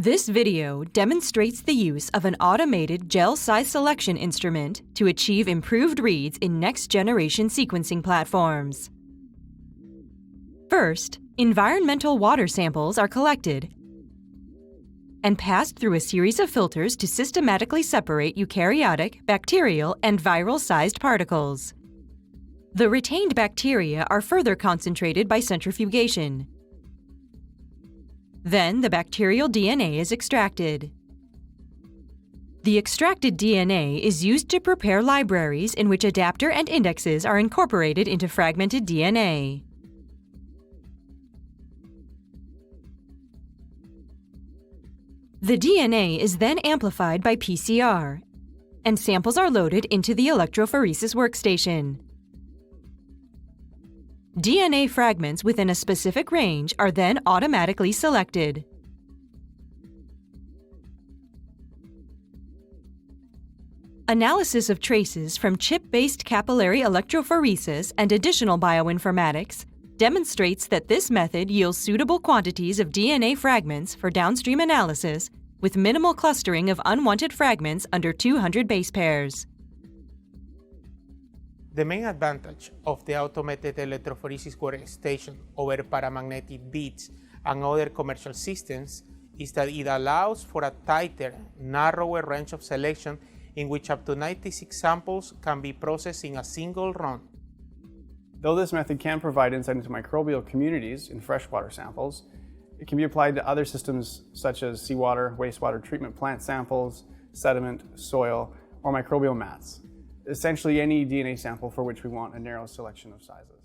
This video demonstrates the use of an automated gel size selection instrument to achieve improved reads in next-generation sequencing platforms. First, environmental water samples are collected and passed through a series of filters to systematically separate eukaryotic, bacterial, and viral-sized particles. The retained bacteria are further concentrated by centrifugation. Then the bacterial DNA is extracted. The extracted DNA is used to prepare libraries in which adapter and indexes are incorporated into fragmented DNA. The DNA is then amplified by PCR, and samples are loaded into the electrophoresis workstation. DNA fragments within a specific range are then automatically selected. Analysis of traces from chip-based capillary electrophoresis and additional bioinformatics demonstrates that this method yields suitable quantities of DNA fragments for downstream analysis with minimal clustering of unwanted fragments under 200 base pairs. The main advantage of the automated electrophoresis workstation over paramagnetic beads and other commercial systems is that it allows for a tighter, narrower range of selection in which up to 96 samples can be processed in a single run. Though this method can provide insight into microbial communities in freshwater samples, it can be applied to other systems such as seawater, wastewater treatment plant samples, sediment, soil, or microbial mats. Essentially any DNA sample for which we want a narrow selection of sizes.